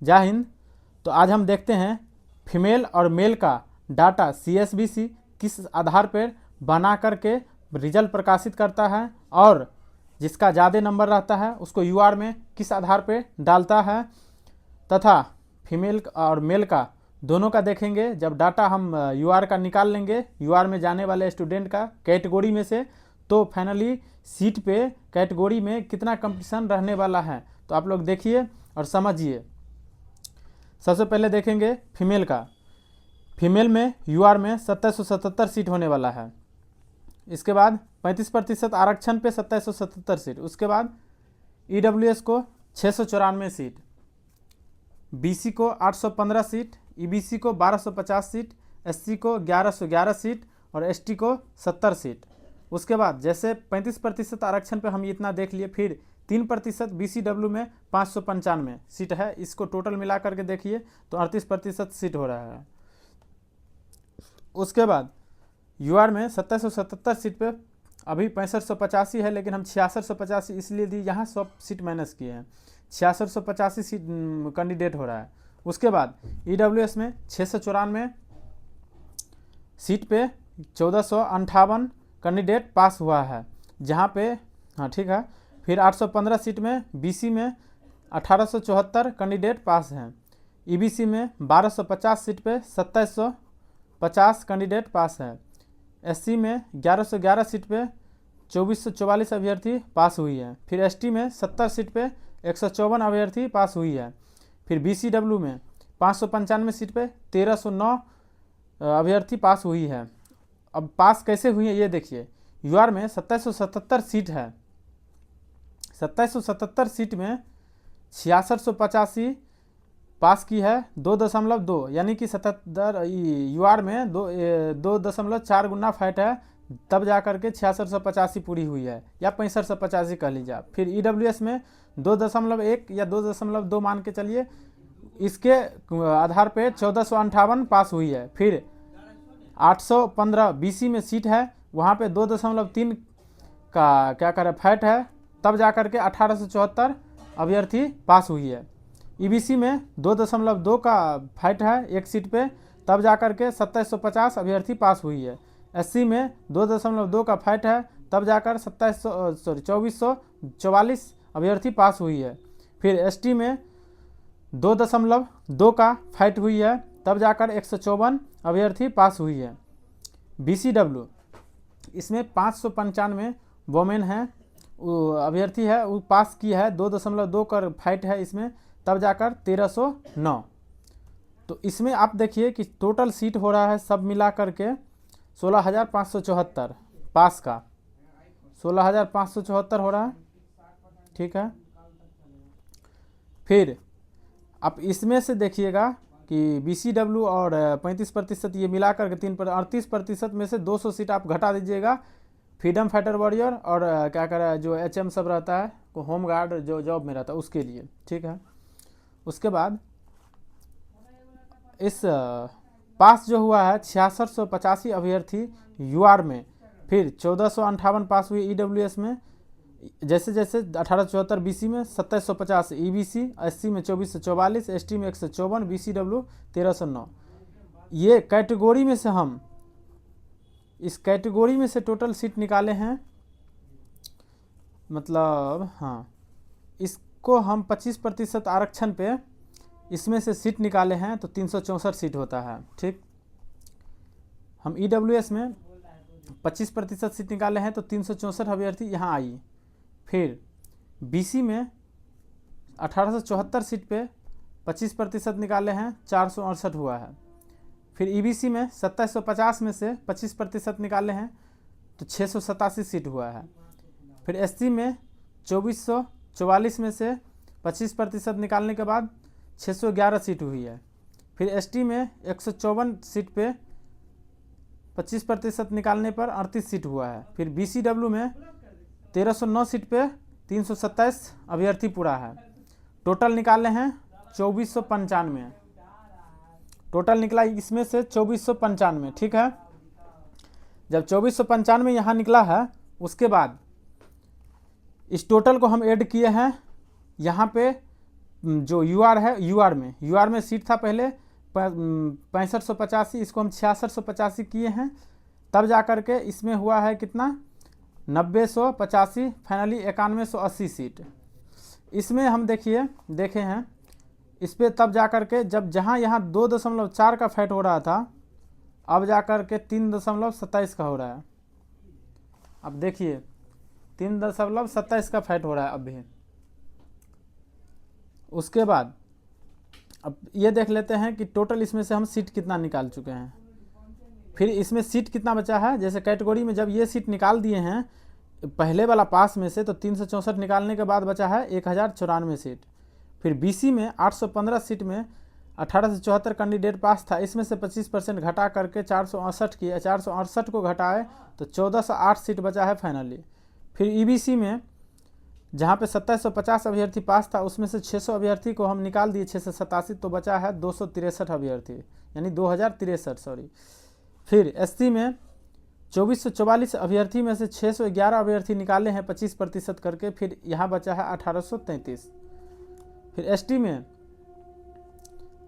जय हिंद। तो आज हम देखते हैं फीमेल और मेल का डाटा CSBC किस आधार पर बना करके रिजल्ट प्रकाशित करता है और जिसका ज़्यादा नंबर रहता है उसको UR में किस आधार पर डालता है, तथा फीमेल और मेल का दोनों का देखेंगे। जब डाटा हम UR का निकाल लेंगे, UR में जाने वाले स्टूडेंट का कैटेगरी में से, तो फाइनली सीट पे कैटेगरी में कितना कंपटीशन रहने वाला है। तो आप लोग देखिए और समझिए। सबसे पहले देखेंगे फीमेल का। फीमेल में UR में 2777 सीट होने वाला है। इसके बाद 35% आरक्षण पे 2777 सीट। उसके बाद EWS को 694 सीट, BC को 815 सीट, EBC को 1250 सीट, SC को 1111 सीट और ST को 70 सीट। उसके बाद जैसे 35% आरक्षण पे हम इतना देख लिए, फिर 3% BCW में 595 सीट है। इसको टोटल मिला करके देखिए तो 38% सीट हो रहा है। उसके बाद UR में 2777 सीट पे अभी 6585 है, लेकिन हम 6685 इसलिए दी, यहाँ 100 सीट माइनस किए हैं, 6685 सीट कैंडिडेट हो रहा है। उसके बाद EWS में 694 सीट पे 1458 कैंडिडेट पास हुआ है, जहाँ पे हाँ ठीक है। फिर 815 सीट में BC में 1874 कैंडिडेट पास हैं। EBC में 1250 सीट पे 2750 कैंडिडेट पास है। SC में 1111 सीट पे 2444 अभ्यर्थी पास हुई है। फिर ST में 70 सीट पे 154 अभ्यर्थी पास हुई है। फिर BCW में 595 सीट पे 1309 अभ्यर्थी पास हुई है। अब पास कैसे हुई है ये देखिए। UR में 2777 सीट है, 2777 सीट में 6685 पास की है 2.2, यानी कि 77 UR में 2.4 गुना फाइट है, तब जा करके 6685 पूरी हुई है, या 6585 कह लीजिए आप। फिर EWS में 2.1 या 2.2 मान के चलिए, इसके आधार पे 1458 पास हुई है। फिर 815 BC में सीट है, वहाँ पे 2.3 का क्या करें फैट है, तब जा करके 1874 अभ्यर्थी पास हुई है। EBC में 2.2 का फैट है एक सीट पे, तब जा करके 2750 अभ्यर्थी पास हुई है। SC में 2.2 का फैट है, तब जाकर 2444 अभ्यर्थी पास हुई है। फिर ST में 2.2 का फाइट हुई है, तब जाकर 154 अभ्यर्थी पास हुई है। BCW इसमें 595 वोमेन है अभ्यर्थी है, वो पास की है, 2.2 का फाइट है इसमें, तब जाकर 1309। तो इसमें आप देखिए कि टोटल सीट हो रहा है सब मिला करके 16,574 पास का, 16,574 हो रहा है, ठीक है। फिर आप इसमें से देखिएगा कि BCW और 35% ये मिला करके 38% में से 200 सीट आप घटा दीजिएगा फ्रीडम फाइटर वॉरियर और क्या कह रहा है जो HM सब रहता है, होम गार्ड जो जॉब में रहता है उसके लिए, ठीक है। उसके बाद इस पास जो हुआ है 6685 अभ्यर्थी UR में, फिर 1458 पास हुई EWS में, जैसे जैसे 1874 BC में 2750 EBC, SC में 2444, ST में 154, BCW 1309। ये कैटेगरी में से हम इस कैटेगरी में से टोटल सीट निकाले हैं, मतलब हाँ, इसको हम 25% आरक्षण पे इसमें से सीट निकाले हैं तो 364 सीट होता है, ठीक। हम EWS में 25% सीट निकाले हैं तो 364 अभ्यर्थी यहाँ आई। फिर BC में 1874 सीट पे 25% निकाले हैं, 468 हुआ है। फिर EBC में 2750 में से 25% निकाले हैं तो 687 सीट हुआ है। फिर SC में 2444 में से 25% निकालने के बाद 611 सीट हुई है। फिर ST में 154 सीट पे 25% निकालने पर 38 सीट हुआ है। फिर BCW में 1309 सीट पे 327 अभ्यर्थी पूरा है। टोटल निकाले हैं 2495, टोटल निकला इसमें से 2495, ठीक है। जब 2495 यहाँ निकला है, उसके बाद इस टोटल को हम ऐड किए हैं यहाँ पे जो यूआर है, यूआर में सीट था पहले 6585, इसको हम 6685 किए हैं, तब जा कर के इसमें हुआ है कितना 9085, फाइनली 9180 सीट। इसमें हम देखे हैं इस पर तब जा कर के जब जहाँ यहाँ 2.4 का फैट हो रहा था, अब जा कर के 3.27 का हो रहा है। अब देखिए 3.27 का फैट हो रहा है अभी। उसके बाद अब ये देख लेते हैं कि टोटल इसमें से हम सीट कितना निकाल चुके हैं, फिर इसमें सीट कितना बचा है। जैसे कैटेगरी में जब ये सीट निकाल दिए हैं पहले वाला पास में से, तो 364 निकालने के बाद बचा है 1094 सीट। फिर बीसी में 815 सीट में 1874 कैंडिडेट पास था, इसमें से 25% घटा करके 468 किया, 468 को घटाए तो 1408 सीट बचा है फाइनली। फिर ईबीसी में जहाँ पे 2750 अभ्यर्थी पास था, उसमें से 600 अभ्यर्थी को हम निकाल दिए, 687, तो बचा है 263 अभ्यर्थी, यानी 2063 सॉरी। फिर एससी में 2444 अभ्यर्थी में से 611 अभ्यर्थी निकाले हैं 25% करके, फिर यहाँ बचा है 1833। फिर एसटी में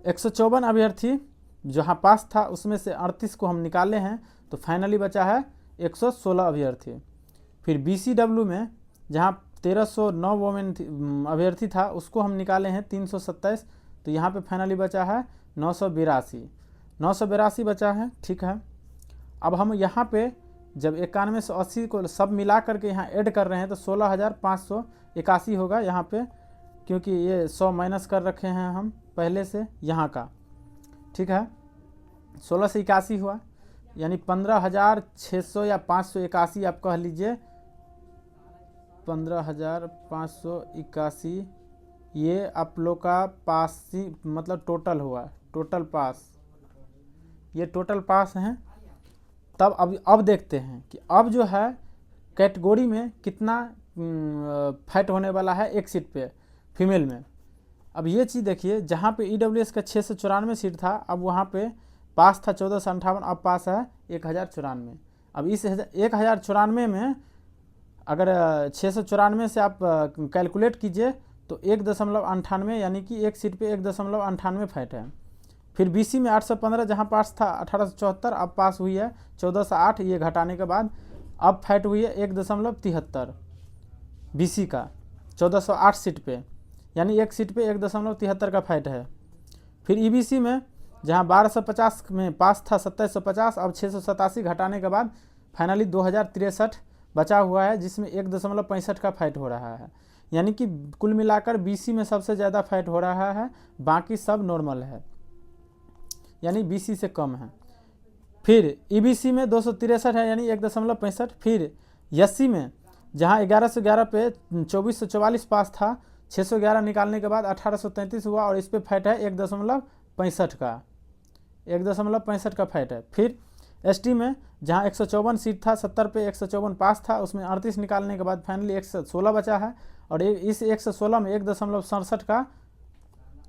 154 अभ्यर्थी जहाँ पास था, उसमें से 38 को हम निकाले हैं, तो फाइनली बचा है 116 अभ्यर्थी। फिर बीसीडब्ल्यू में जहाँ 1309 वोमेन अभ्यर्थी था, उसको हम निकाले हैं 327, तो यहाँ पे फाइनली बचा है 982 बचा है। ठीक है, अब हम यहाँ पे जब 9180 को सब मिला करके यहाँ ऐड कर रहे हैं तो 16581 होगा यहाँ पे, क्योंकि ये 100 माइनस कर रखे हैं हम पहले से यहाँ का। ठीक है, 16 से 81 हुआ, यानी 15,600 या 581 आप कह लीजिए, 15,581 ये आप लोग का पास मतलब टोटल हुआ, टोटल पास, ये टोटल पास हैं। तब अब देखते हैं कि अब जो है कैटेगरी में कितना फैट होने वाला है एक सीट पे फीमेल में। अब ये चीज़ देखिए, जहाँ पे ईडब्ल्यूएस का 694 सीट था, अब वहाँ पे पास था 1458, अब पास है 1094। अब इस 1094 में अगर 694 से आप कैलकुलेट कीजिए तो 1.98, यानी कि एक सीट पे 1.98 फैट है। फिर बीसी में 815 जहाँ पास था 1874, अब पास हुई है 1408, ये घटाने के बाद अब फैट हुई है 1.73 बीसी का 1408 सीट पे, यानी एक सीट पे 1.73 का फैट है। फिर ईबीसी में जहाँ 1250 में पास था 2750, अब 687 घटाने के बाद फाइनली 2063 बचा हुआ है, जिसमें 1.65 का फैट हो रहा है, यानी कि कुल मिलाकर बीसी में सबसे ज़्यादा फैट हो रहा है, बाकी सब नॉर्मल है, यानी बीसी से कम है। फिर ईबीसी में 263 है, यानी 1.65। फिर एससी में जहाँ 1111 पे 2444 पास था, 611 निकालने के बाद 1833 हुआ, और इस पे फैट है 1.65 का, 1.65 का फैट है। फिर एसटी में जहाँ 154 सीट था, 70 पे 154 पास था, उसमें 38 निकालने के बाद फाइनली 116 बचा है, और इस 116 में 1.67 का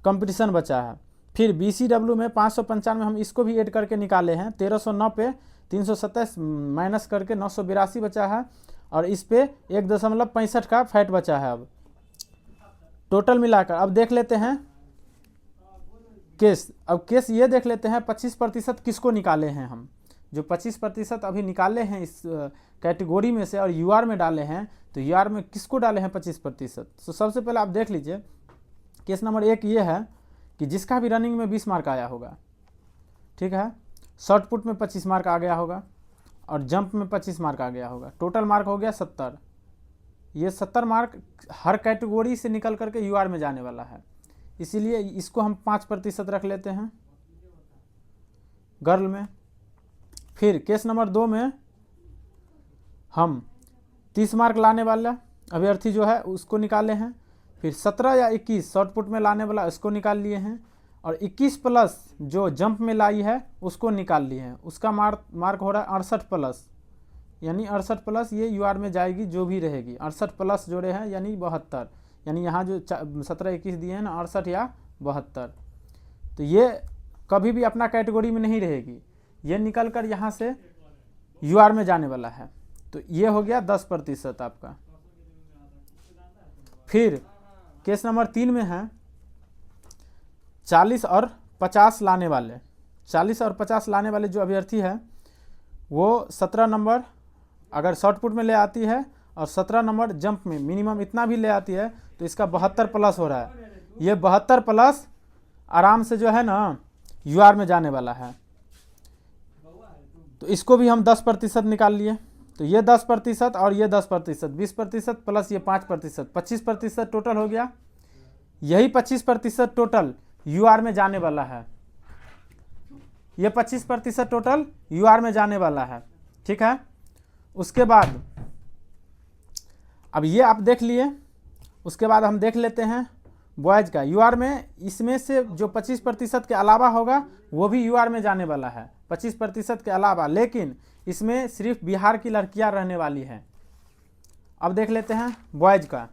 कंपटीशन बचा है। फिर बीसीडब्ल्यू में 595 हम इसको भी ऐड करके निकाले हैं, 1309 पे 327 माइनस करके 982 बचा है, और इस पे 1.65 का फैट बचा है। अब टोटल मिलाकर अब देख लेते हैं केस। अब केस ये देख लेते हैं 25% किसको निकाले हैं हम, जो 25% अभी निकाले हैं इस कैटेगरी में से और यूआर में डाले हैं, तो यूआर में किसको डाले हैं 25%। तो सबसे पहले आप देख लीजिए, केस नंबर 1 ये है कि जिसका भी रनिंग में 20 मार्क आया होगा, ठीक है, शॉर्ट पुट में 25 मार्क आ गया होगा, और जंप में 25 मार्क आ गया होगा, टोटल मार्क हो गया 70। ये 70 मार्क हर कैटेगरी से निकल करके यूआर में जाने वाला है, इसीलिए इसको हम 5% रख लेते हैं गर्ल में। फिर केस नंबर 2 में हम 30 मार्क लाने वाला अभ्यर्थी जो है उसको निकाले हैं। फिर 17 या 21 शॉर्ट पुट में लाने वाला उसको निकाल लिए हैं, और 21 प्लस जो जंप में लाई है उसको निकाल लिए हैं, उसका मार्क हो रहा है 68 प्लस, यानी 68 प्लस ये यूआर में जाएगी जो भी रहेगी। 68 प्लस जोड़े हैं यानी 72, यानी यहाँ जो 17-21 दिए हैं ना 68 या 72, तो ये कभी भी अपना कैटेगरी में नहीं रहेगी, ये निकल कर यहाँ से यूआर में जाने वाला है। तो ये हो गया 10% आपका। फिर केस नंबर 3 में है 40 और 50 लाने वाले 40 और 50 लाने वाले जो अभ्यर्थी है वो 17 नंबर अगर शॉर्ट पुट में ले आती है और 17 नंबर जंप में मिनिमम इतना भी ले आती है तो इसका 72 प्लस हो रहा है। ये 72 प्लस आराम से जो है ना यूआर में जाने वाला है। तो इसको भी हम 10% निकाल लिए। तो ये 10% और ये 10%, 20% प्लस ये 5%, 25% टोटल हो गया। यही 25% टोटल यूआर में जाने वाला है। ये 25% टोटल यूआर में जाने वाला है। ठीक है। उसके बाद अब ये आप देख लिए। उसके बाद हम देख लेते हैं बॉयज़ का यूआर में। इसमें से जो 25% के अलावा होगा वो भी यूआर में जाने वाला है, 25% के अलावा। लेकिन इसमें सिर्फ बिहार की लड़कियां रहने वाली हैं। अब देख लेते हैं बॉयज़ का।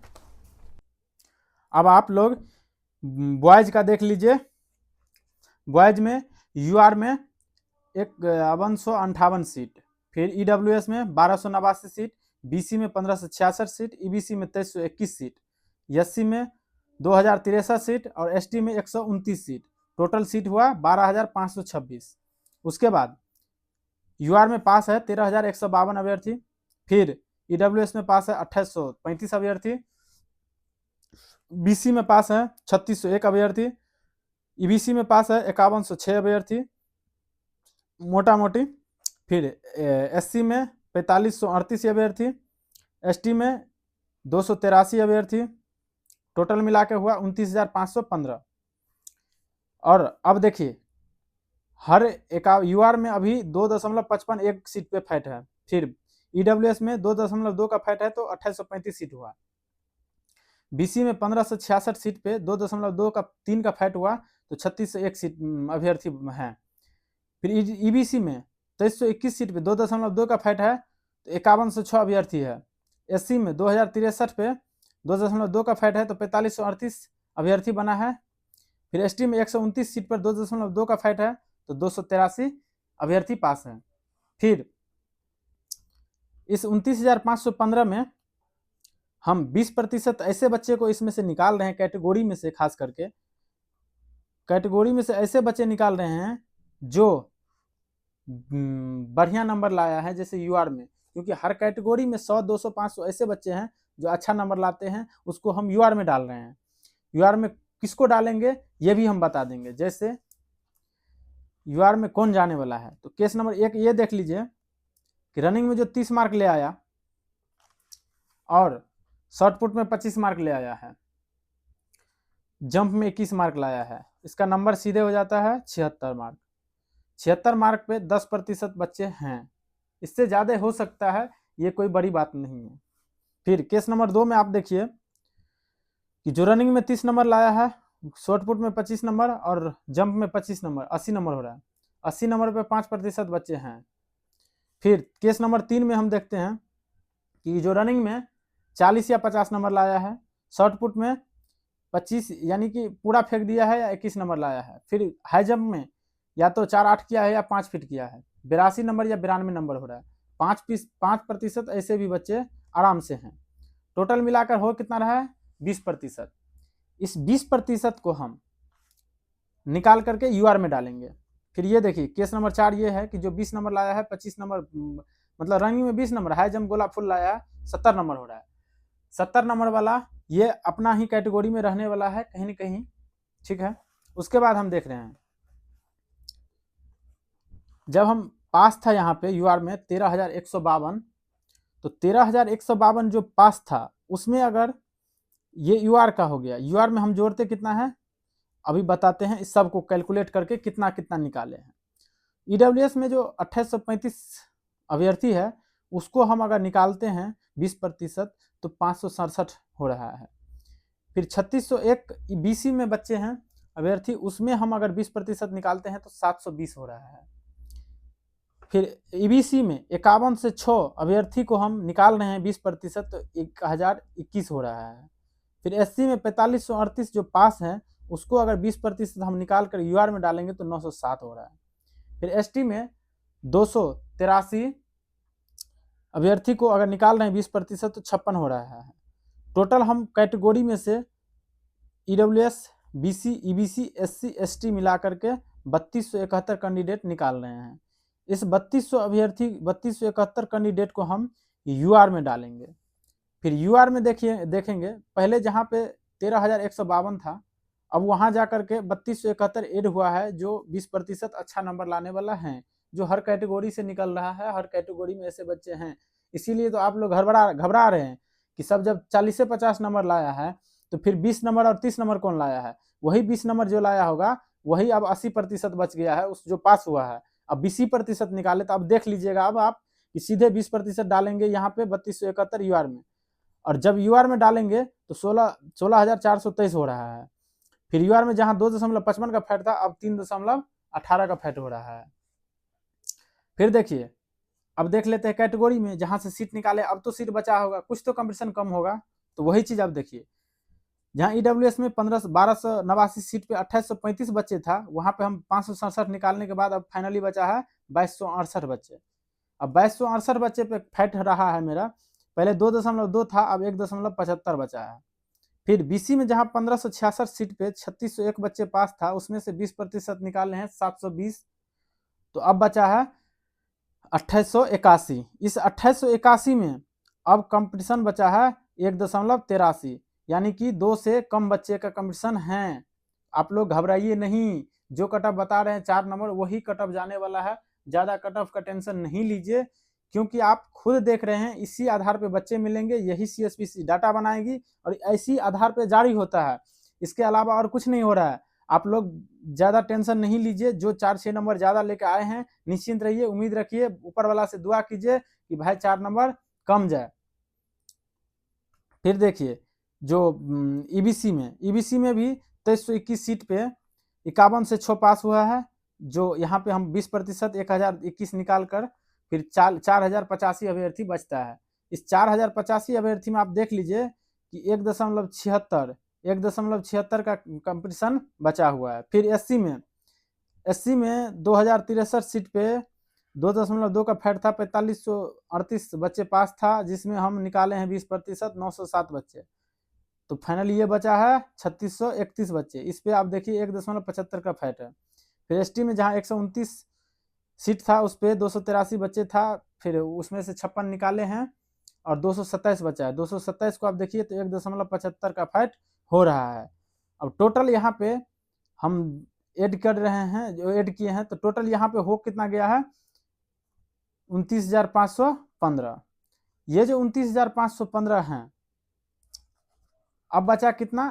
अब आप लोग बॉयज़ का देख लीजिए। बॉयज़ में यूआर में 5158 सीट, फिर ईडब्ल्यूएस में 1289 सीट, बीसी में 1566 सीट, ईबीसी में 2321 सीट, एससी में 2063 सीट और एसटी में 129 सीट। टोटल सीट हुआ 12526। उसके बाद यूआर में पास है 13152 अभ्यर्थी, फिर ईडब्ल्यूएस में पास है 2835 अभ्यर्थी, बीसी में पास है 3601 अभ्यर्थी, ईबीसी में पास है 5106 अभ्यर्थी मोटा मोटी, फिर एससी में 4538 अभ्यर्थी, एसटी में 283 अभ्यर्थी। टोटल मिला के हुआ 29,515। और अब देखिए हर एक यूआर में अभी 2.55 सीट पे फैट है, फिर ईडब्ल्यूएस में 2.2 का फैट है तो 2835 सीट हुआ, बीसी में 1566 सीट पे 2.2 का 3 का फैट हुआ तो 3601 सीट अभ्यर्थी हैं। फिर ईबीसी में 2321 सीट पे 2.2 का फैट है तो 5106 अभ्यर्थी है। एससी में 2063 पे 2.2 का फैट है तो 4538 अभ्यर्थी बना है। फिर एसटी में 129 सीट पर 2.2 का फैट है तो 283 अभ्यर्थी पास है। फिर इस 29,515 में हम 20% ऐसे बच्चे को इसमें से निकाल रहे हैं कैटेगरी में से, खास करके कैटेगरी में से ऐसे बच्चे निकाल रहे हैं जो बढ़िया नंबर लाया है जैसे यूआर में, क्योंकि हर कैटेगरी में 100, 200, 500 ऐसे बच्चे हैं जो अच्छा नंबर लाते हैं, उसको हम यूआर में डाल रहे हैं। यूआर में किसको डालेंगे ये भी हम बता देंगे। जैसे यूआर में कौन जाने वाला है तो केस नंबर 1 ये देख लीजिए कि रनिंग में जो 30 मार्क ले आया और शॉर्ट पुट में 25 मार्क ले आया है, जंप में 21 मार्क लाया है, इसका नंबर सीधे हो जाता है 76 मार्क। 76 मार्क पे 10% बच्चे हैं, इससे ज़्यादा हो सकता है, ये कोई बड़ी बात नहीं है। फिर केस नंबर 2 में आप देखिए कि जो रनिंग में 30 नंबर लाया है, शॉर्ट पुट में 25 नंबर और जंप में 25 नंबर, 80 नंबर हो रहा है। 80 नंबर पे 5% बच्चे हैं। फिर केस नंबर 3 में हम देखते हैं कि जो रनिंग में 40 या 50 नंबर लाया है, शॉर्ट पुट में 25 यानी कि पूरा फेंक दिया है या 21 नंबर लाया है, फिर हाई जंप में या तो 4-8 किया है या 5 फीट किया है, 82 नंबर या 92 नंबर हो रहा है। 5% ऐसे भी बच्चे आराम से हैं। टोटल मिलाकर हो कितना रहा है 20%। इस 20% को हम निकाल करके यूआर में डालेंगे। फिर ये देखिए केस नंबर 4 ये है कि जो 20 नंबर लाया है, 25 नंबर मतलब रनिंग में 20 नंबर, हाई जंप गोला फुल लाया है 70 नंबर हो रहा है। 70 नंबर वाला ये अपना ही कैटेगरी में रहने वाला है कहीं ना कहीं। ठीक है। उसके बाद हम देख रहे हैं जब हम पास था यहाँ पे यूआर में 13,152, तो 13,152 जो पास था उसमें अगर ये यूआर का हो गया, यूआर में हम जोड़ते कितना है अभी बताते हैं, इस सब को कैलकुलेट करके कितना कितना निकाले हैं। ईडब्ल्यूएस में जो 2835 अभ्यर्थी है उसको हम अगर निकालते हैं 20% तो 567 हो रहा है। फिर 3601 बीसी में बच्चे हैं अभ्यर्थी, उसमें हम अगर 20% निकालते हैं तो 720 हो रहा है। फिर ईबीसी में 51 से 6 अभ्यर्थी को हम निकाल रहे हैं 20% तो 1021 हो रहा है। फिर एससी में 4538 जो पास है उसको अगर 20% हम निकाल कर यूआर में डालेंगे तो 907 हो रहा है। फिर एसटी में 283 अभ्यर्थी को अगर निकाल रहे हैं 20% तो 56 हो रहा है। टोटल हम कैटेगरी में से EWS BC, EBC, SC, ST मिला करके 3271 कैंडिडेट निकाल रहे हैं। इस 3271 कैंडिडेट को हम UR में डालेंगे। फिर UR में देखेंगे पहले जहाँ पे 13,152 था, अब वहाँ जा करके 3271 ऐड हुआ है, जो 20% अच्छा नंबर लाने वाला है, जो हर कैटेगरी से निकल रहा है। हर कैटेगरी में ऐसे बच्चे हैं, इसीलिए तो आप लोग घबरा रहे हैं कि सब जब 40 से 50 नंबर लाया है तो फिर 20 नंबर और 30 नंबर कौन लाया है। वही 20 नंबर जो लाया होगा वही अब 80% बच गया है, उस जो पास हुआ है। अब 20% निकाले तो अब देख लीजिएगा, अब आप कि सीधे 20% डालेंगे यहाँ पे 3271 UR में, और जब UR में डालेंगे तो 16,423 हो रहा है। फिर UR में जहां 2.55 का फैट था, अब 3.18 का फैट हो रहा है। फिर देखिए, अब देख लेते हैं कैटेगरी में जहां से सीट निकाले, अब तो सीट बचा होगा, कुछ तो कंपटीशन कम होगा, तो वही चीज अब देखिए, जहां EWS में 1289 सीट पे 2835 बच्चे था, वहां पे हम 567 निकालने के बाद अब फाइनली बचा है 2268 बच्चे। अब 2268 बच्चे पे फैट रहा है मेरा, पहले 2.2 था, अब 1.75 बचा है। फिर BC में जहां 1566 सीट पे 3601 बच्चे पास था, उसमें से 20% निकाले हैं 720, तो अब बचा है 2881। इस 2881 में अब कंपटीशन बचा है 1.83, यानी कि 2 से कम बच्चे का कंपटीशन है। आप लोग घबराइए नहीं, जो कट ऑफ बता रहे हैं 4 नंबर वही कट ऑफ जाने वाला है, ज़्यादा कट ऑफ का टेंशन नहीं लीजिए, क्योंकि आप खुद देख रहे हैं इसी आधार पे बच्चे मिलेंगे, यही CSBC डाटा बनाएगी और इसी आधार पे जारी होता है। इसके अलावा और कुछ नहीं हो रहा है। आप लोग ज़्यादा टेंशन नहीं लीजिए, जो 4-6 नंबर ज़्यादा लेके आए हैं निश्चिंत रहिए, उम्मीद रखिए, ऊपर वाला से दुआ कीजिए कि भाई 4 नंबर कम जाए। फिर देखिए जो EBC में भी 2321 सीट पे 51 से 6 पास हुआ है, जो यहाँ पे हम 20% 1021 निकाल कर फिर 4085 अभ्यर्थी बचता है। इस 4085 अभ्यर्थी में आप देख लीजिए कि 1.76 का कंपटीशन बचा हुआ है। फिर SC में 2063 सीट पे 2.2 का फैट था, 4538 बच्चे पास था, जिसमें हम निकाले हैं 20%, 907 बच्चे, तो फाइनली ये बचा है 3631 बच्चे। इस पे आप देखिए 1.75 का फैट है। फिर ST में जहाँ 129 सीट था, उस पर 283 बच्चे था, फिर उसमें से 56 निकाले हैं और 227 बचा है। 227 को आप देखिए तो 1.75 का फैट हो रहा है। अब टोटल यहाँ पे हम ऐड कर रहे हैं, जो ऐड किए हैं, तो टोटल यहाँ पे हो कितना गया है 29,515। ये जो 29,515 हैं, अब बचा कितना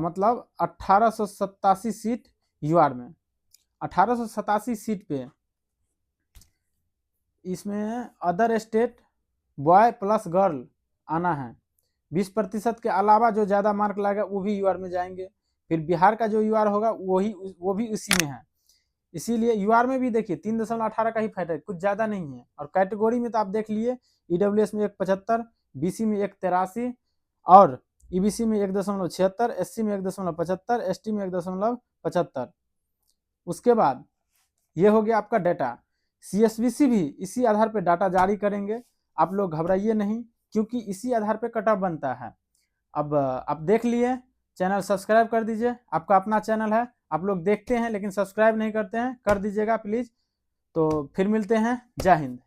मतलब 1887 सीट UR में। 1887 सीट पे इसमें other state boy plus girl आना है। 20% के अलावा जो ज़्यादा मार्क लाएगा वो भी UR में जाएंगे। फिर बिहार का जो UR होगा वो भी उसी में है। इसीलिए UR में भी देखिए 3.18 का ही फैट है, कुछ ज़्यादा नहीं है। और कैटेगरी में तो आप देख लिए, EWS में 1.75, BC में 1.83 और EBC में 1.76, SC में 1.75, ST में 1.75। उसके बाद ये हो गया आपका डाटा। CSBC भी इसी आधार पर डाटा जारी करेंगे, आप लोग घबराइए नहीं, क्योंकि इसी आधार पर कट ऑफ बनता है। अब आप देख लिए, चैनल सब्सक्राइब कर दीजिए, आपका अपना चैनल है, आप लोग देखते हैं लेकिन सब्सक्राइब नहीं करते हैं, कर दीजिएगा प्लीज़। तो फिर मिलते हैं, जय हिंद।